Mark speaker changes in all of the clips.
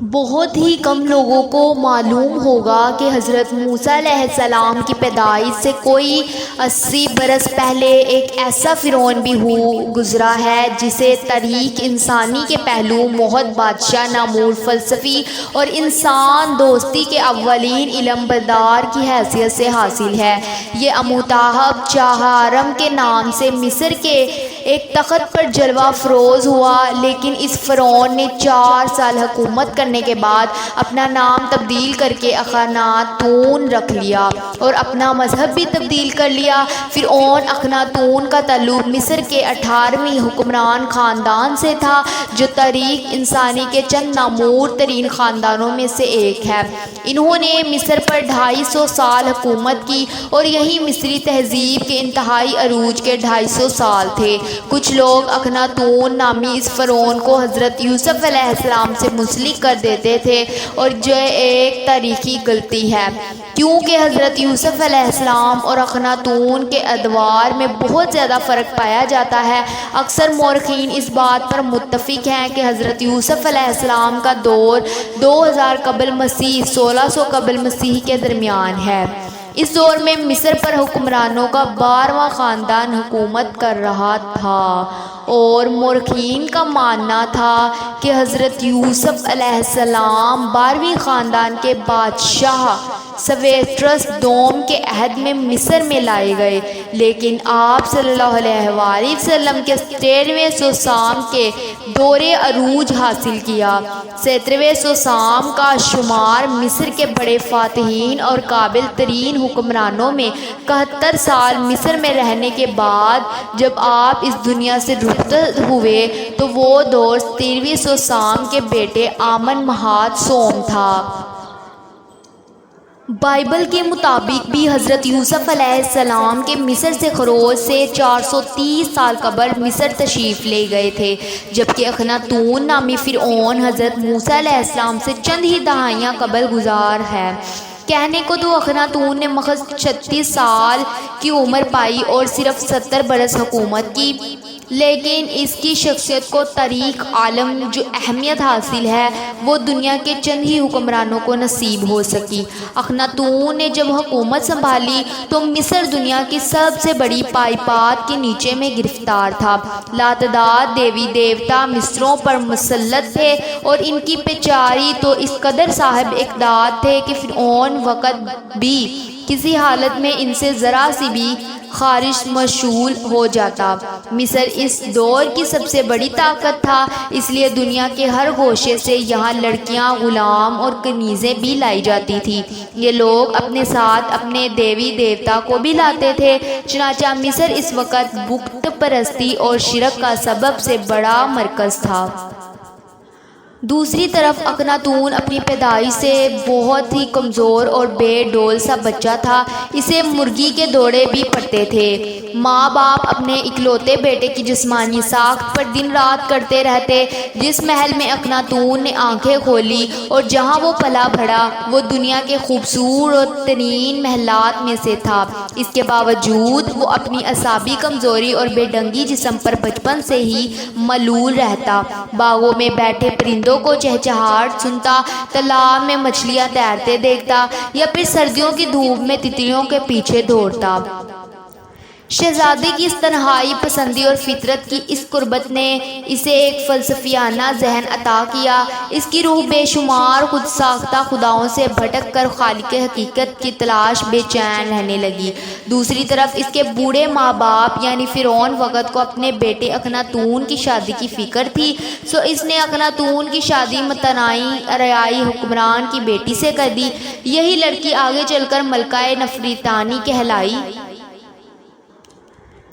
Speaker 1: بہت ہی کم لوگوں کو معلوم ہوگا کہ حضرت موسیٰ علیہ السلام کی پیدائش سے کوئی 80 برس پہلے ایک ایسا فرعون بھی گزرا ہے جسے تاریخ انسانی کے پہلو موحد بادشاہ نامور فلسفی اور انسان دوستی کے اولین علم بردار کی حیثیت سے حاصل ہے۔ یہ اموتاہب چہارم کے نام سے مصر کے ایک تخت پر جلوہ افروز ہوا، لیکن اس فرعون نے 4 سال حکومت کرنے کے بعد اپنا نام تبدیل کر کے اخناتون رکھ لیا اور اپنا مذہب بھی تبدیل کر لیا۔ فرعون اخناتون کا تعلق مصر کے 18ویں حکمران خاندان سے تھا، جو تاریخ انسانی کے چند نامور ترین خاندانوں میں سے ایک ہے۔ انہوں نے مصر پر 250 سال حکومت کی اور یہی مصری تہذیب کے انتہائی عروج کے 250 سال تھے۔ کچھ لوگ اخناتون نامی اس فرعون کو حضرت یوسف علیہ السلام سے منسلک کر دیتے تھے، اور جو ایک تاریخی غلطی ہے، کیونکہ حضرت یوسف علیہ السلام اور اخناتون کے ادوار میں بہت زیادہ فرق پایا جاتا ہے۔ اکثر مورخین اس بات پر متفق ہیں کہ حضرت یوسف علیہ السلام کا دور 2000 قبل مسیح 1600 قبل مسیح کے درمیان ہے۔ اس دور میں مصر پر حکمرانوں کا 12واں خاندان حکومت کر رہا تھا، اور مورخین کا ماننا تھا کہ حضرت یوسف علیہ السلام 12ویں خاندان کے بادشاہ سویٹرس دوم کے عہد میں مصر میں لائے گئے، لیکن آپ صلی اللہ علیہ وآلہ وسلم کے 13ویں سوسام کے دور عروج حاصل کیا۔ 17ویں سوسام کا شمار مصر کے بڑے فاتحین اور قابل ترین حکمرانوں میں 71 سال مصر میں رہنے کے بعد جب آپ اس دنیا سے رخصت ہوئے تو وہ دور 13ویں سوسام کے بیٹے آمن مہات سوم تھا۔ بائبل کے مطابق بھی حضرت یوسف علیہ السلام کے مصر سے خروج سے 430 سال قبل مصر تشریف لے گئے تھے، جبکہ اخناتون نامی فرعون حضرت موسیٰ علیہ السلام سے چند ہی دہائیاں قبل گزار ہے۔ کہنے کو تو اخناتون نے محض 36 سال کی عمر پائی اور صرف 70 برس حکومت کی، لیکن اس کی شخصیت کو تاریخ عالم جو اہمیت حاصل ہے وہ دنیا کے چند ہی حکمرانوں کو نصیب ہو سکی۔ اخناتون نے جب حکومت سنبھالی تو مصر دنیا کی سب سے بڑی پائیپات کے نیچے میں گرفتار تھا۔ لاتعداد دیوی دیوتا مصریوں پر مسلط تھے اور ان کی پیچاری تو اس قدر صاحب اقتدار تھے کہ فرعون وقت بھی کسی حالت میں ان سے ذرا سی بھی خارج مشغول ہو جاتا۔ مصر اس دور کی سب سے بڑی طاقت تھا، اس لیے دنیا کے ہر گوشے سے یہاں لڑکیاں، غلام اور کنیزیں بھی لائی جاتی تھی۔ یہ لوگ اپنے ساتھ اپنے دیوی دیوتا کو بھی لاتے تھے، چنانچہ مصر اس وقت بت پرستی اور شرک کا سب سے بڑا مرکز تھا۔ دوسری طرف اخناتون اپنی پیدائش سے بہت ہی کمزور اور بے ڈول سا بچہ تھا، اسے مرغی کے دوڑے بھی پڑتے تھے۔ ماں باپ اپنے اکلوتے بیٹے کی جسمانی ساخت پر دن رات کرتے رہتے۔ جس محل میں اخناتون نے آنکھیں کھولی اور جہاں وہ پلا بڑھا وہ دنیا کے خوبصورت ترین محلات میں سے تھا۔ اس کے باوجود وہ اپنی اعصابی کمزوری اور بے ڈنگی جسم پر بچپن سے ہی ملول رہتا، باغوں میں بیٹھے پرندوں کو چہچہاہٹ سنتا، تالاب میں مچھلیاں تیرتے دیکھتا، یا پھر سردیوں کی دھوپ میں تتلیوں کے پیچھے دوڑتا۔ شہزادے کی اس تنہائی پسندی اور فطرت کی اس قربت نے اسے ایک فلسفیانہ ذہن عطا کیا۔ اس کی روح بے شمار خود ساختہ خداؤں سے بھٹک کر خالق حقیقت کی تلاش بے چین رہنے لگی۔ دوسری طرف اس کے بوڑھے ماں باپ یعنی فرعون وقت کو اپنے بیٹے اخناتون کی شادی کی فکر تھی، سو اس نے اخناتون کی شادی متنائی اریائی حکمران کی بیٹی سے کر دی۔ یہی لڑکی آگے چل کر ملکہ نفریتانی کہلائی۔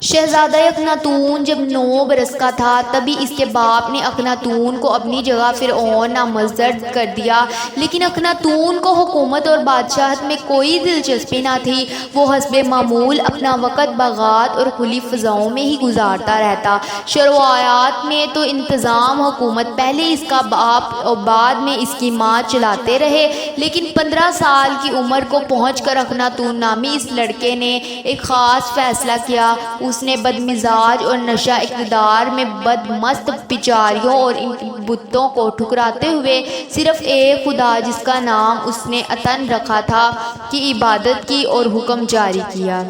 Speaker 1: شہزادہ اخناتون جب 9 برس کا تھا تبھی اس کے باپ نے اخناتون کو اپنی جگہ فرعون نامزد کر دیا، لیکن اخناتون کو حکومت اور بادشاہت میں کوئی دلچسپی نہ تھی۔ وہ حسب معمول اپنا وقت باغات اور کھلی فضاؤں میں ہی گزارتا رہتا۔ شروعات میں تو انتظام حکومت پہلے اس کا باپ اور بعد میں اس کی ماں چلاتے رہے، لیکن 15 سال کی عمر کو پہنچ کر اخناتون نامی اس لڑکے نے ایک خاص فیصلہ کیا۔ اس نے بدمزاج اور نشہ اقتدار میں بدمست بیچاریوں اور ان بتوں کو ٹھکراتے ہوئے صرف ایک خدا جس کا نام اس نے عطاً رکھا تھا کی عبادت کی اور حکم جاری کیا۔